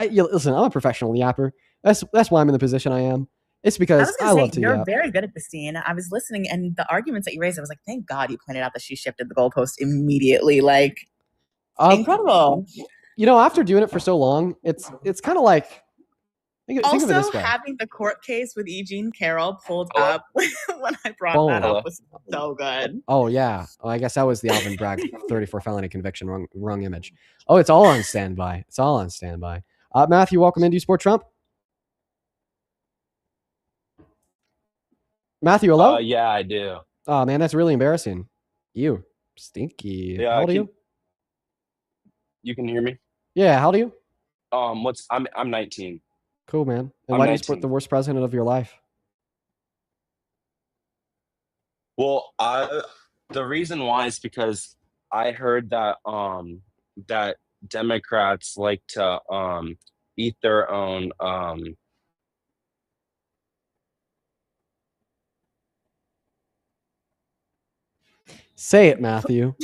Listen, I'm a professional yapper. That's why I'm in the position I am. It's I because was I gonna say love to you're yap. very good at this, Dean. I was listening, and the arguments that you raised, I was like, thank God you pointed out that she shifted the goalpost immediately. Like, incredible. After doing it for so long, it's kind of like think of it Also, this way. having the court case with E. Jean Carroll pulled Hello? up when I brought that Boom. up Hello? was so good. Oh yeah. I guess that was the Alvin Bragg 34 felony conviction. Wrong image. Oh, it's all on standby. It's all on standby. Matthew, welcome into Sport Trump. Matthew, hello. Yeah, I do. Oh man, that's really embarrassing. You stinky. Yeah, how old are you? You can hear me? Yeah, how old are you? I'm 19. Cool, man. And I'm why do you 19. support the worst president of your life? Well, the reason why is because I heard that that Democrats like to eat their own Say it, Matthew.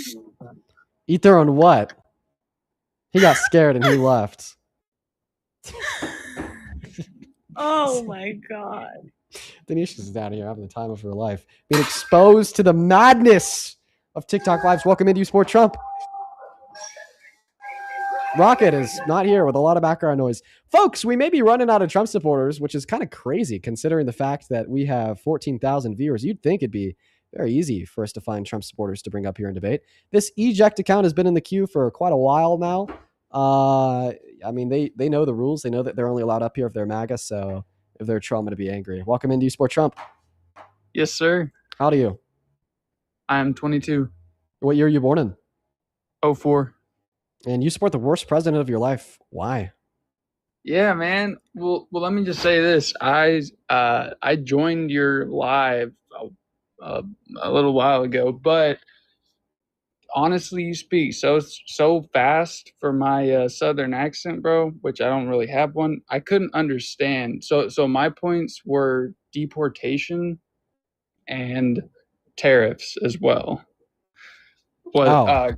Eat their own what? He got scared and he left. Oh my God. Denisha's down here having the time of her life, being exposed to the madness of TikTok lives. Welcome into Sport Trump. Rocket is not here with a lot of background noise. Folks, we may be running out of Trump supporters, which is kind of crazy considering the fact that we have 14,000 viewers. You'd think it'd be very easy for us to find Trump supporters to bring up here and debate. This eject account has been in the queue for quite a while now. I mean, they know the rules. They know that they're only allowed up here if they're MAGA. So if they're Trump, I'm going to be angry. Welcome into Sport Trump. Yes, sir. How old are you? I'm 22. What year are you born in? 04. And you support the worst president of your life. Why? Yeah, man. Well, let me just say this. I joined your live a little while ago, but honestly, you speak so fast for my southern accent, bro, which I don't really have one. I couldn't understand. So my points were deportation and tariffs as well. I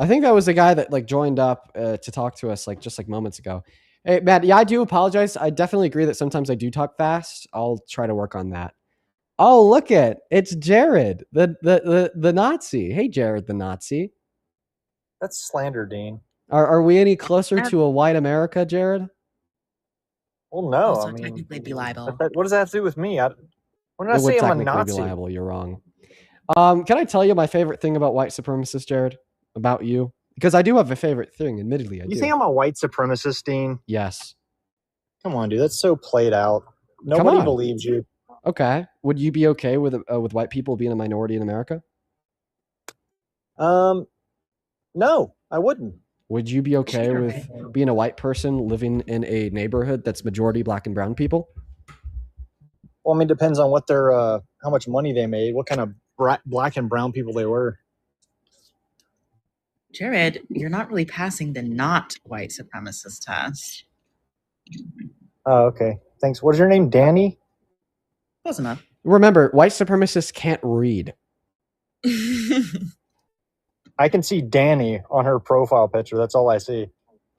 think that was the guy that joined up to talk to us just moments ago. Hey, Matt, yeah, I do apologize. I definitely agree that sometimes I do talk fast. I'll try to work on that. Oh, look it's Jared, the Nazi. Hey, Jared, the Nazi. That's slander, Dean. Are we any closer to a white America, Jared? Well, no. Also, technically be liable. What does that have to do with me? When did I It would say I'm a technically Nazi? be liable. You're wrong. Can I tell you my favorite thing about white supremacists, Jared? About you? Because I do have a favorite thing, admittedly. You think I'm a white supremacist, Dean? Yes. Come on, dude. That's so played out. Nobody believes you. Okay. Would you be okay with white people being a minority in America? No, I wouldn't. Would you be okay with being a white person living in a neighborhood that's majority black and brown people? Well, I mean, it depends on what their how much money they made, what kind of black and brown people they were. Jared, you're not really passing the not white supremacist test. Oh, okay. Thanks. What's your name? Danny? Close enough. Remember, white supremacists can't read. I can see Danny on her profile picture. That's all I see.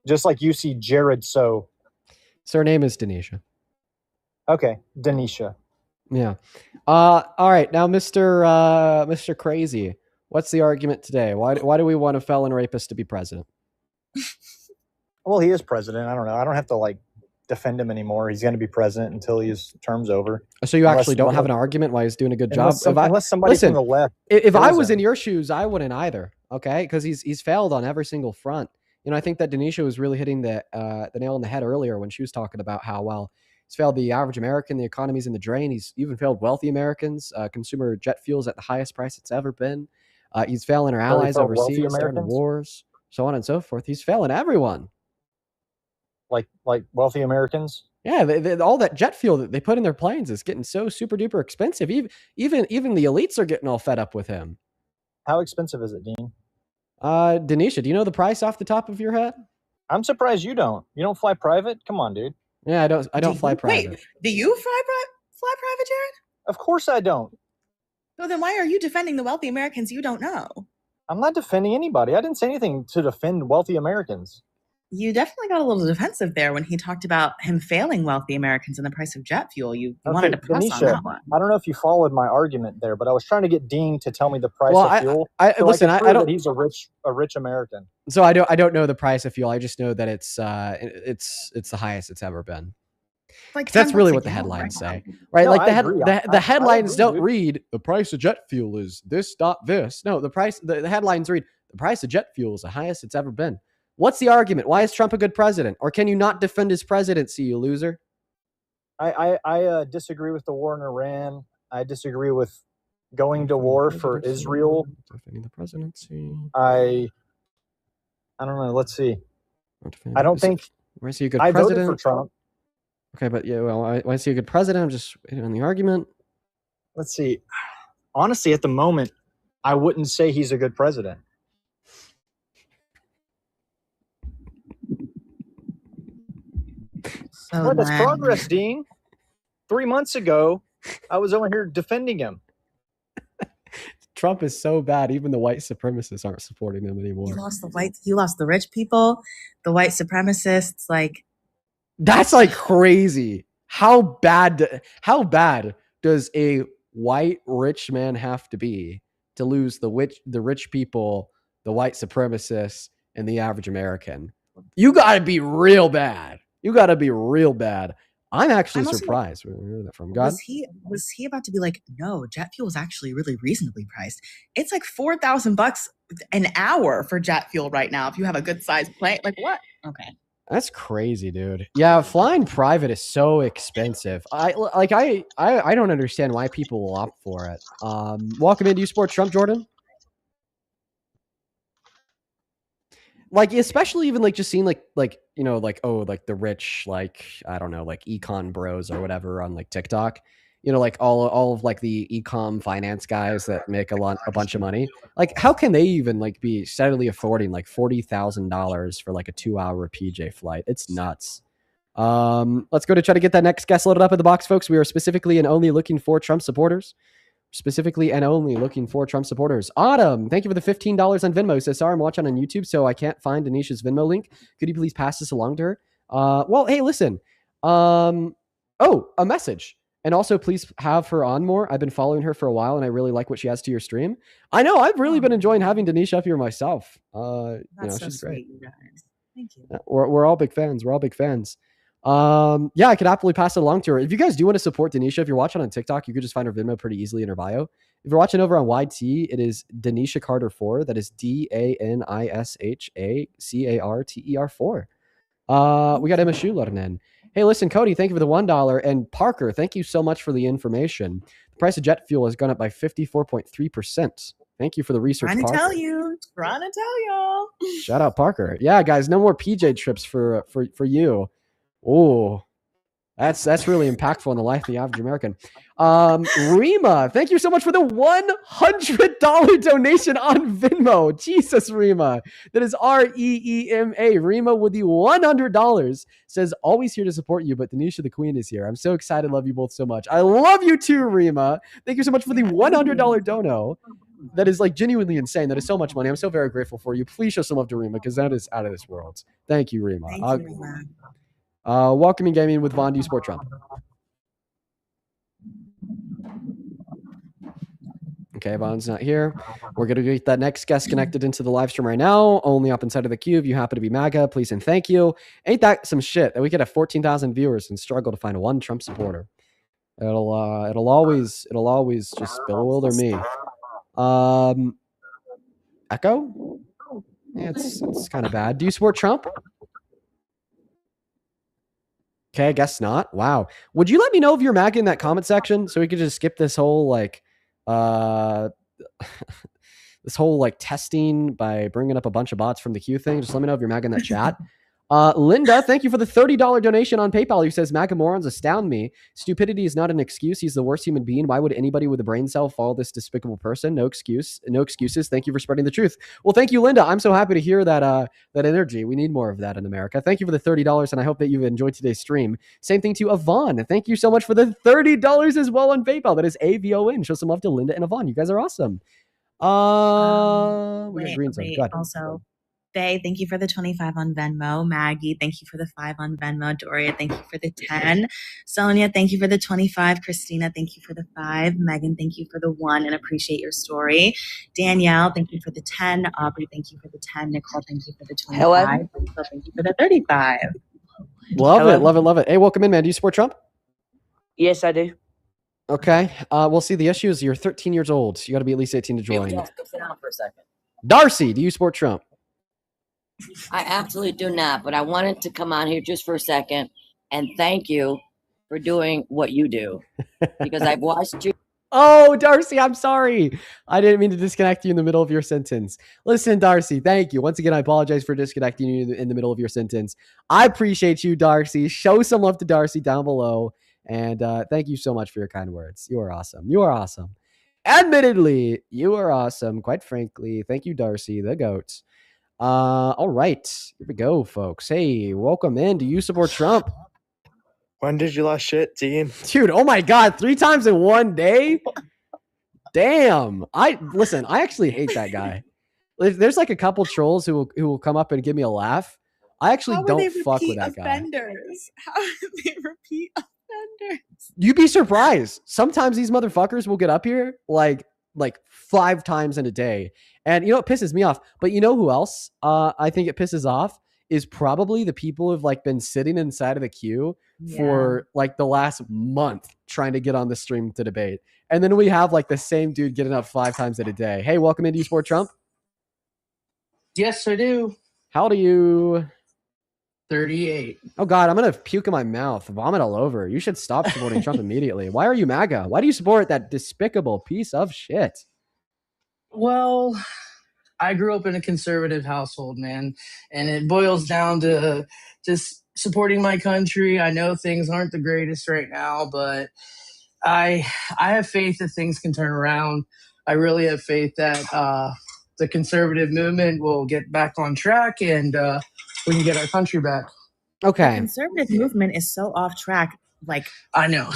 Just like you see Jared So. Surname is Denisha. Okay, Denisha. Yeah. All right. Now, Mr. Crazy, what's the argument today? Why do we want a felon rapist to be president? Well, he is president. I don't know. I don't have to defend him anymore. He's going to be president until his term's over. So you actually don't have an argument why he's doing a good job? Unless somebody from the left. If I was in your shoes, I wouldn't either. Okay, because he's failed on every single front. I think that Denisha was really hitting the nail on the head earlier when she was talking about how he's failed the average American. The economy's in the drain. He's even failed wealthy Americans. Consumer jet fuel's at the highest price it's ever been. He's failing our allies overseas, starting wars, so on and so forth. He's failing everyone. Like wealthy Americans? Yeah, all that jet fuel that they put in their planes is getting so super duper expensive. Even the elites are getting all fed up with him. How expensive is it, Dean? Denisha, do you know the price off the top of your head? I'm surprised you don't. You don't fly private? Come on, dude. Yeah, I don't fly private. Wait, do you fly private, Jared? Of course I don't. So then why are you defending the wealthy Americans you don't know? I'm not defending anybody. I didn't say anything to defend wealthy Americans. You definitely got a little defensive there when he talked about him failing wealthy Americans and the price of jet fuel. You wanted to press on that one. I don't know if you followed my argument there, but I was trying to get Dean to tell me the price of fuel. Listen, I don't. That he's a rich American. So I don't know the price of fuel. I just know that it's the highest it's ever been. Like that's really what the headlines say, right? No, like the headlines don't read the price of jet fuel is this dot this. No, the headlines read the price of jet fuel is the highest it's ever been. What's the argument? Why is Trump a good president? Or can you not defend his presidency, you loser? I disagree with the war in Iran. I disagree with going to war for Israel. Defending the presidency. I don't know. Let's see. I don't think. Why is he a good president? I voted for Trump. Okay, but yeah, well, why is he a good president? I'm just waiting on the argument. Let's see. Honestly, at the moment, I wouldn't say he's a good president. So that's progress, Dean. 3 months ago, I was over here defending him. Trump is so bad, even the white supremacists aren't supporting him anymore. He lost the rich people, the white supremacists. Like, that's like crazy. How bad does a white rich man have to be to lose the rich people, the white supremacists, and the average American? You got to be real bad. I'm actually surprised. Where did that from? God? Was he about to be like, no, jet fuel is actually really reasonably priced. It's like $4,000 an hour for jet fuel right now if you have a good sized plane. Like what? Okay. That's crazy, dude. Yeah, flying private is so expensive. I don't understand why people will opt for it. Welcome in. Do you support Trump, Jordan? Like, especially even like just seeing like you know, like, oh, like the rich, like, I don't know, like econ bros or whatever on like TikTok, you know, like all of like the econ finance guys that make a bunch of money. Like, how can they even like be steadily affording like $40,000 for like a 2-hour PJ flight? It's nuts. Let's go to try to get that next guest loaded up in the box, folks. We are specifically and only looking for Trump supporters. Autumn, thank you for the $15 on Venmo. So sorry, I'm watching on YouTube, so I can't find Denisha's Venmo link. Could you please pass this along to her? Well, hey, listen. A message. And also, please have her on more. I've been following her for a while, and I really like what she has to your stream. I know I've really been enjoying having Denisha up here myself. She's great. You guys. Thank you. We're all big fans. I could happily pass it along to her. If you guys do want to support Denisha, if you're watching on TikTok, you could just find her Venmo pretty easily in her bio. If you're watching over on YT, it is Denisha Carter 4. That is DANISHACARTER 4. We got Emma Shu loading in. Hey, listen, Cody, thank you for the $1. And Parker, thank you so much for the information. The price of jet fuel has gone up by 54.3%. Thank you for the research, Parker. Trying to tell y'all. Shout out, Parker. Yeah, guys, no more PJ trips for you. Oh, that's really impactful in the life of the average American. Rima, thank you so much for the $100 donation on Venmo. Jesus, Rima. That is REEMA. Rima with the $100 says, always here to support you, but Denisha the Queen is here. I'm so excited. Love you both so much. I love you too, Rima. Thank you so much for the $100 dono. That is like genuinely insane. That is so much money. I'm so very grateful for you. Please show some love to Rima because that is out of this world. Thank you, Rima. Thank you, Rima. Welcoming gaming with Von. Do you support Trump? Okay, Von's not here. We're going to get that next guest connected into the live stream right now. Only up inside of the queue. If you happen to be MAGA, please and thank you. Ain't that some shit that we could have 14,000 viewers and struggle to find one Trump supporter? It'll always just bewilder me. Echo? Yeah, it's kind of bad. Do you support Trump? Okay, I guess not. Wow. Would you let me know if you're MAGA in that comment section so we could just skip this whole testing by bringing up a bunch of bots from the queue thing? Just let me know if you're MAGA in that chat. Linda, thank you for the $30 donation on PayPal. Who says MAGA morons astound me. Stupidity is not an excuse. He's the worst human being. Why would anybody with a brain cell follow this despicable person? No excuses. Thank you for spreading the truth. Well, thank you, Linda. I'm so happy to hear that energy. We need more of that in America. Thank you for the $30, and I hope that you've enjoyed today's stream. Same thing to Yvonne. Thank you so much for the $30 as well on PayPal. That is AVON. Show some love to Linda and Yvonne. You guys are awesome. We got green zone. Also, Faye, thank you for the 25 on Venmo. Maggie, thank you for the 5 on Venmo. Doria, thank you for the 10. Sonia, thank you for the 25. Christina, thank you for the 5. Megan, thank you for the 1 and appreciate your story. Danielle, thank you for the 10. Aubrey, thank you for the 10. Nicole, thank you for the 25. Hello? Lisa, thank you for the 35. Love Hello? it, love it, love it. Hey, welcome in, man. Do you support Trump? Yes, I do. Okay. We'll see. The issue is you're 13 years old. You got to be at least 18 to join. Go sit down for a second. Darcy, do you support Trump? I absolutely do not, but I wanted to come on here just for a second and thank you for doing what you do because I've watched you. Oh, Darcy, I'm sorry. I didn't mean to disconnect you in the middle of your sentence. Listen, Darcy, thank you. Once again, I apologize for disconnecting you in the middle of your sentence. I appreciate you, Darcy. Show some love to Darcy down below. And thank you so much for your kind words. You are awesome. You are awesome. Admittedly, you are awesome. Quite frankly, thank you, Darcy, the GOAT. All right, here we go, folks. Hey, welcome in. Do you support Trump? When did you last shit, Dean? Dude, oh my God, 3 times in one day? Damn. I actually hate that guy. There's like a couple trolls who will come up and give me a laugh. I actually don't fuck with that guy. How would they repeat offenders? You'd be surprised. Sometimes these motherfuckers will get up here like 5 times in a day. And you know, it pisses me off. But you know who else I think it pisses off is probably the people who've like been sitting inside of the queue for like the last month trying to get on the stream to debate. And then we have like the same dude getting up 5 times in a day. Hey, welcome into You Support Trump. Yes, I do. How old are you? 38. Oh God, I'm gonna puke in my mouth, vomit all over. You should stop supporting Trump immediately. Why are you MAGA? Why do you support that despicable piece of shit? Well, I grew up in a conservative household, man, and it boils down to just supporting my country. I know things aren't the greatest right now, but I have faith that things can turn around. I really have faith that the conservative movement will get back on track and we can get our country back. Okay. The conservative movement is so off track. Like, I know.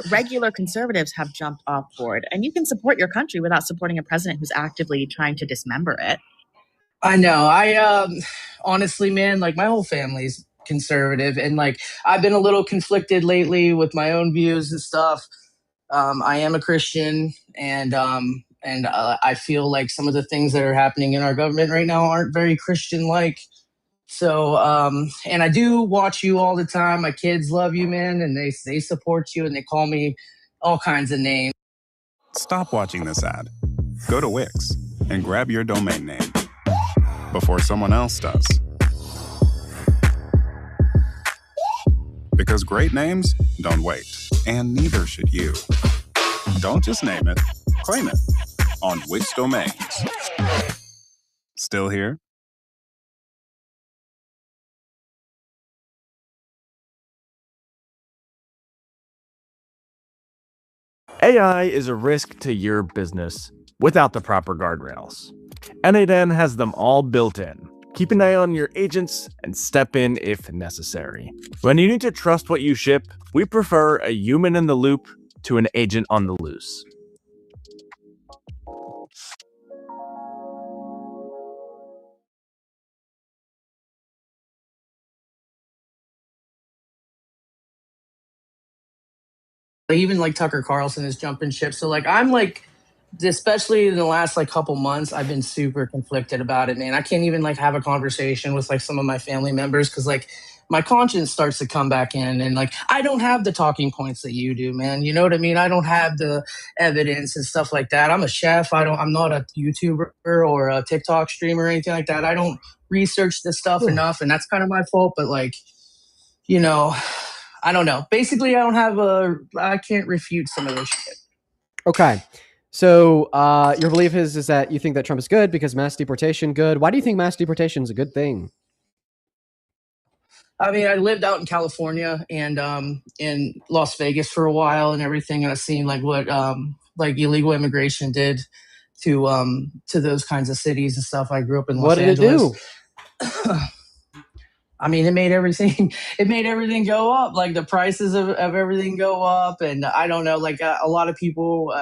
regular conservatives have jumped off board, and you can support your country without supporting a president who's actively trying to dismember it. I know. I honestly, man, like my whole family's conservative, and like I've been a little conflicted lately with my own views and stuff. I am a Christian, and I feel like some of the things that are happening in our government right now aren't very Christian-like. So, and I do watch you all the time. My kids love you, man, and they support you, and they call me all kinds of names. Stop watching this ad. Go to Wix and grab your domain name before someone else does. Because great names don't wait, and neither should you. Don't just name it, claim it on Wix Domains. Still here? AI is a risk to your business without the proper guardrails. N8N has them all built in. Keep an eye on your agents and step in if necessary. When you need to trust what you ship, we prefer a human in the loop to an agent on the loose. Even like Tucker Carlson is jumping ship. So like I'm like, especially in the last like couple months, I've been super conflicted about it, man. I can't even like have a conversation with like some of my family members because like my conscience starts to come back in, and like I don't have the talking points that you do, man. You know what I mean? I don't have the evidence and stuff like that. I'm a chef. I'm not a YouTuber or a TikTok streamer or anything like that. I don't research this stuff enough, and that's kind of my fault. But like, you know, I don't know. Basically, I can't refute some of this shit. Okay. So your belief is that you think that Trump is good because mass deportation good. Why do you think mass deportation is a good thing? I mean, I lived out in California and in Las Vegas for a while and everything, and I've seen like what like illegal immigration did to those kinds of cities and stuff. I grew up in Los Angeles. What did it do? I mean, it made everything go up. Like the prices of everything go up, and I don't know. Like a lot of people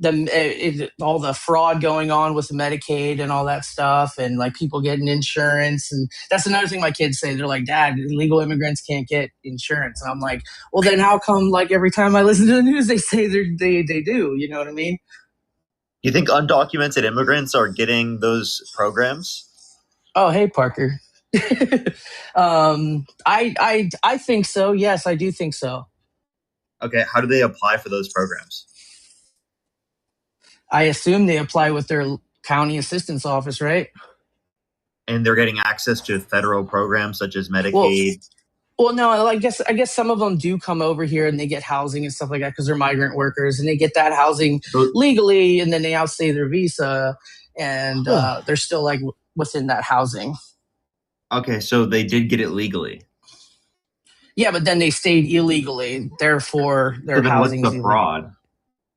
all the fraud going on with Medicaid and all that stuff, and like people getting insurance. And that's another thing my kids say. They're like, Dad, illegal immigrants can't get insurance. And I'm like, well, then how come like every time I listen to the news, they say they do, you know what I mean? You think undocumented immigrants are getting those programs? Oh, hey, Parker. I think so. Yes, I do think so. Okay, how do they apply for those programs? I assume they apply with their county assistance office, right? And they're getting access to federal programs such as Medicaid. Well, no, I guess some of them do come over here and they get housing and stuff like that because they're migrant workers, and they get that housing legally, and then they outstay their visa, and they're still like within that housing. Okay, so they did get it legally. Yeah, but then they stayed illegally. Therefore, their housing. What's the fraud?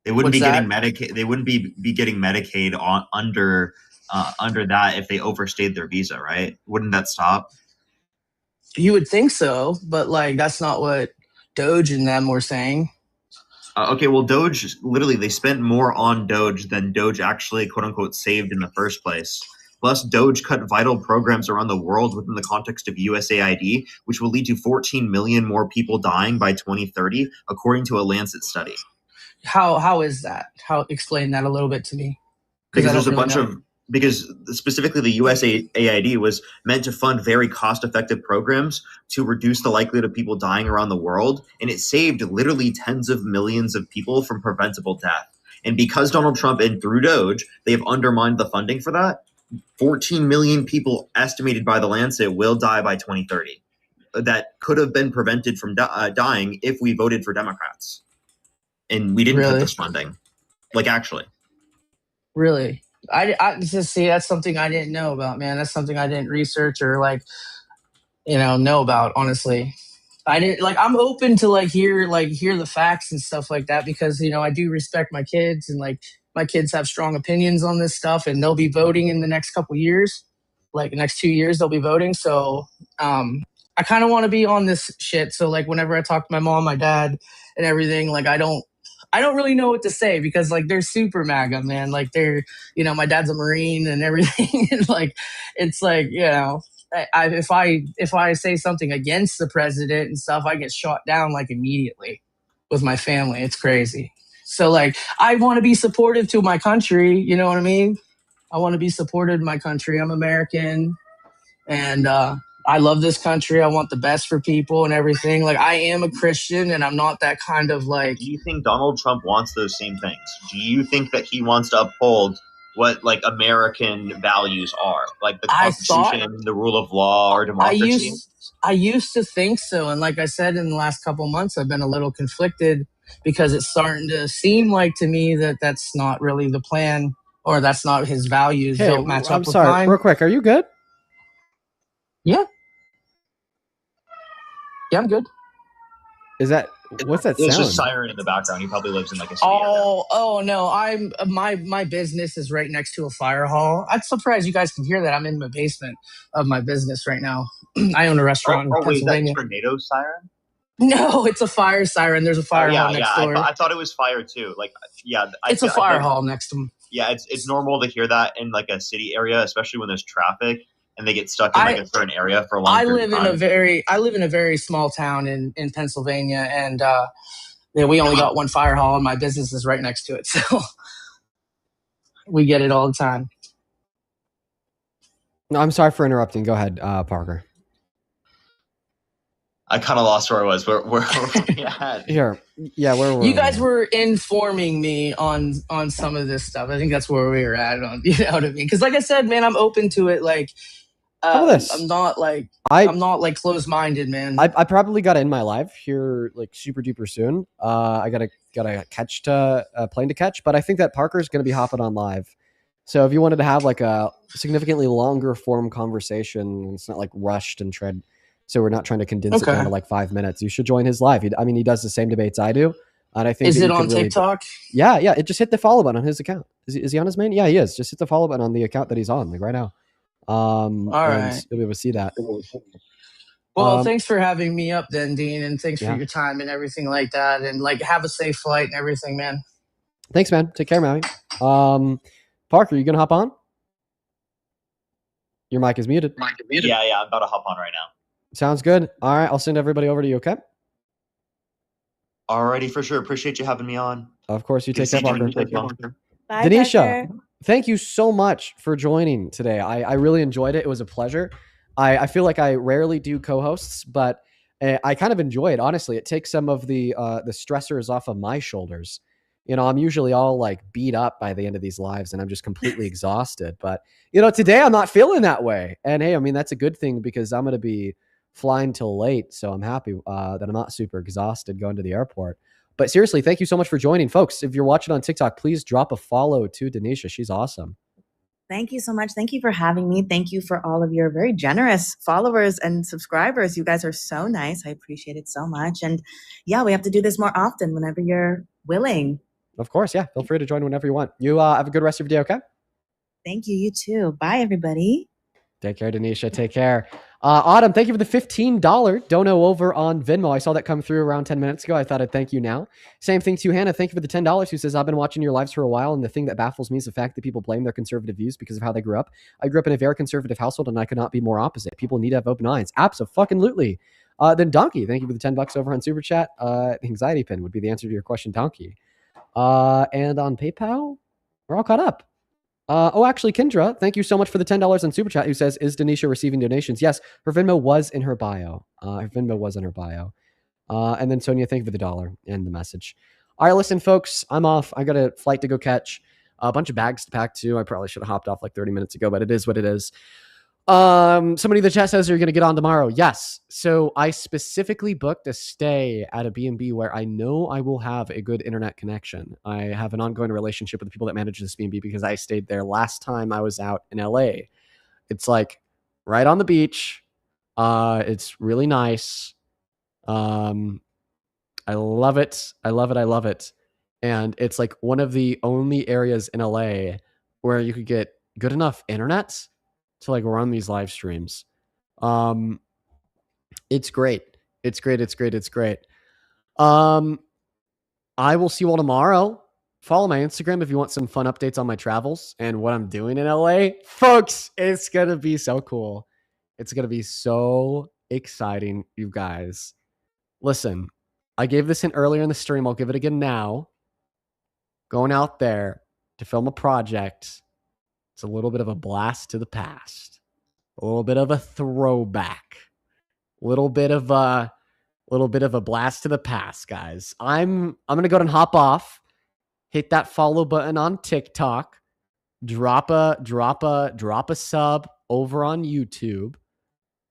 They wouldn't getting Medicaid. They wouldn't be getting Medicaid under that if they overstayed their visa, right? Wouldn't that stop? You would think so, but like that's not what Doge and them were saying. Okay, well, Doge literally they spent more on Doge than Doge actually quote unquote saved in the first place. Plus, Doge cut vital programs around the world within the context of USAID, which will lead to 14 million more people dying by 2030, according to a Lancet study. How is that? Explain that a little bit to me. Because there's a bunch of because specifically the USAID was meant to fund very cost-effective programs to reduce the likelihood of people dying around the world, and it saved literally tens of millions of people from preventable death. And because Donald Trump and through Doge, they have undermined the funding for that, 14 million people estimated by the Lancet will die by 2030. That could have been prevented from dying if we voted for Democrats. And we didn't cut this funding. Like, actually. Really? I just see that's something I didn't know about, man. That's something I didn't research or know about, honestly. I didn't I'm open to hear the facts and stuff like that because, I do respect my kids and my kids have strong opinions on this stuff and they'll be voting in the next couple years. The next 2 years they'll be voting. So I kind of want to be on this shit. So whenever I talk to my mom, my dad and everything, I don't really know what to say because they're super MAGA, man. They're, my dad's a Marine and everything. And if I say something against the president and stuff, I get shot down immediately with my family. It's crazy. So I want to be supportive to my country. You know what I mean? I want to be supportive of my country. I'm American and I love this country. I want the best for people and everything. I am a Christian and I'm not that kind of Do you think Donald Trump wants those same things? Do you think that he wants to uphold what American values are? The Constitution, the rule of law, or democracy? I used to think so. And like I said, in the last couple of months, I've been a little conflicted because it's starting to seem to me that that's not really the plan or that's not his values. Hey, don't match up I'm sorry, with mine. real quick. Are you good? Yeah. Yeah, I'm good. What's that sound? It's just siren in the background. He probably lives in a city. Oh no! I'm my business is right next to a fire hall. I'm surprised you guys can hear that. I'm in the basement of my business right now. I own a restaurant in Pennsylvania. Wait, is that tornado siren? No, it's a fire siren. There's a fire hall next door. I thought it was fire too. It's a fire hall next to them. Yeah, it's normal to hear that in a city area, especially when there's traffic. And they get stuck in a certain area for a long period of time. I live in a very small town in Pennsylvania, and we only got one fire hall, and my business is right next to it, so we get it all the time. No, I'm sorry for interrupting. Go ahead, Parker. I kind of lost where I was. Where were we at? Here, yeah, where were you guys were informing me on some of this stuff. I think that's where we were at. You know what I mean? Because, like I said, man, I'm open to it. I'm not I'm not closed-minded, man. I probably got to end my live here super duper soon. I gotta a plane to catch, but I think that Parker's gonna be hopping on live. So if you wanted to have a significantly longer form conversation, it's not rushed and so we're not trying to condense it down to 5 minutes. You should join his live. He does the same debates I do, and I think is it on TikTok? Yeah. It just hit the follow button on his account. Is he on his main? Yeah, he is. Just hit the follow button on the account that he's on right now. All right. You'll be able to see that. Well, thanks for having me up then, Dean, and thanks for your time and everything like that. And have a safe flight and everything, man. Thanks, man. Take care, Maui. Parker, you gonna hop on? Your mic is muted. Yeah, I'm about to hop on right now. Sounds good. All right, I'll send everybody over to you. Okay. Alrighty, for sure. Appreciate you having me on. Of course, you Good take care, seeing Parker. you. Bye, Denisha, Parker. thank you so much for joining today. I really enjoyed it. It was a pleasure. I feel like I rarely do co-hosts, but I kind of enjoy it. Honestly, it takes some of the stressors off of my shoulders. You know, I'm usually all like beat up by the end of these lives and I'm just completely exhausted. But, you know, today I'm not feeling that way. And hey, I mean, that's a good thing because I'm going to be flying till late. So I'm happy that I'm not super exhausted going to the airport. But seriously, thank you so much for joining. Folks, if you're watching on TikTok, please drop a follow to Denisha. She's awesome. Thank you so much. Thank you for having me. Thank you for all of your very generous followers and subscribers. You guys are so nice. I appreciate it so much. And yeah, we have to do this more often whenever you're willing. Of course, yeah. Feel free to join whenever you want. You have a good rest of your day, okay? Thank you. You too. Bye, everybody. Take care, Denisha. Take care. Autumn, thank you for the $15 dono over on Venmo. I saw that come through around 10 minutes ago. I thought I'd thank you now. Same thing to Hannah. Thank you for the $10 who says, I've been watching your lives for a while, and the thing that baffles me is the fact that people blame their conservative views because of how they grew up. I grew up in a very conservative household, and I could not be more opposite. People need to have open eyes. Abso-fucking-lutely. Then Donkey, thank you for the $10 over on Super Chat. Anxiety pin would be the answer to your question, Donkey. And on PayPal, we're all caught up. Actually, Kendra, thank you so much for the $10 on Super Chat, who says, is Denisha receiving donations? Yes, her Venmo was in her bio. And then Sonia, thank you for the $1 and the message. All right, listen, folks, I'm off. I got a flight to go catch. A bunch of bags to pack, too. I probably should have hopped off like 30 minutes ago, but it is what it is. Somebody in the chat says, are you going to get on tomorrow? Yes. So I specifically booked a stay at a B&B where I know I will have a good internet connection. I have an ongoing relationship with the people that manage this B&B because I stayed there last time I was out in LA. It's like right on the beach. It's really nice. I love it. I love it. I love it. And it's like one of the only areas in LA where you could get good enough internet to like run these live streams. It's great. It's great. It's great. It's great. I will see you all tomorrow. Follow my Instagram if you want some fun updates on my travels and what I'm doing in LA. Folks, it's going to be so cool. It's going to be so exciting, you guys. Listen, I gave this in earlier in the stream. I'll give it again now. Going out there to film a project. It's a little bit of a blast to the past, a little bit of a throwback, a little bit of a blast to the past, guys. I'm gonna go ahead and hop off, hit that follow button on TikTok, drop a sub over on YouTube.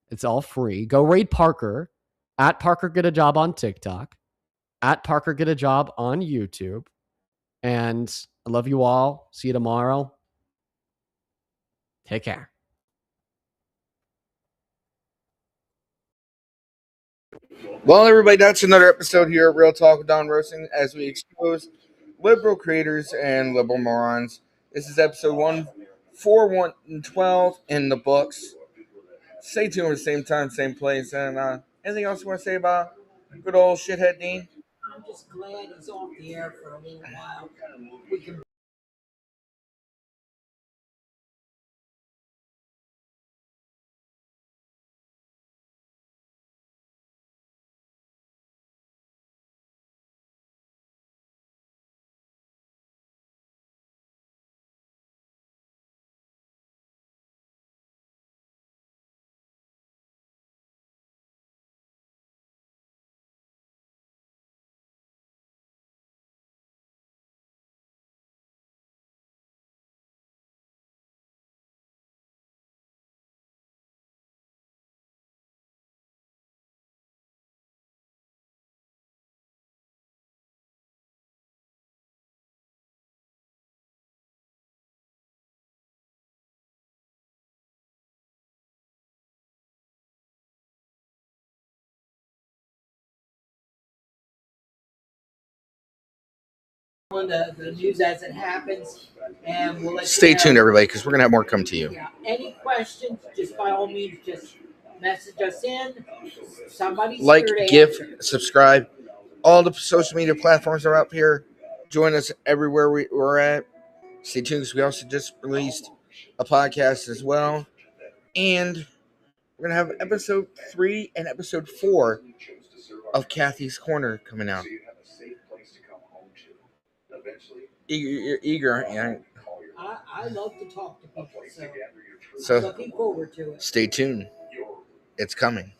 It's all free. Go raid Parker at Parker Get a Job on TikTok, at Parker Get a Job on YouTube, and I love you all. See you tomorrow. Take care. Well, everybody, that's another episode here at Real Talk with Don Roasting as we expose liberal creators and liberal morons. This is episode 14112 in the books. Stay tuned at the same time, same place. And anything else you want to say about good old shithead Dean? I'm just glad he's off the air for a little while. We can the news as it happens, and we'll let Stay you know. tuned, everybody, because we're going to have more come to you. Yeah. Any questions, just by all means, just message us in. Somebody's Like, here to give, answer. subscribe. All the social media platforms are up here. Join us everywhere we're at. Stay tuned because we also just released a podcast as well. And we're going to have episode 3 and episode 4 of Kathy's Corner coming out. You're eager, aren't you? I love to talk to people, so So looking forward to it. stay tuned. It's coming.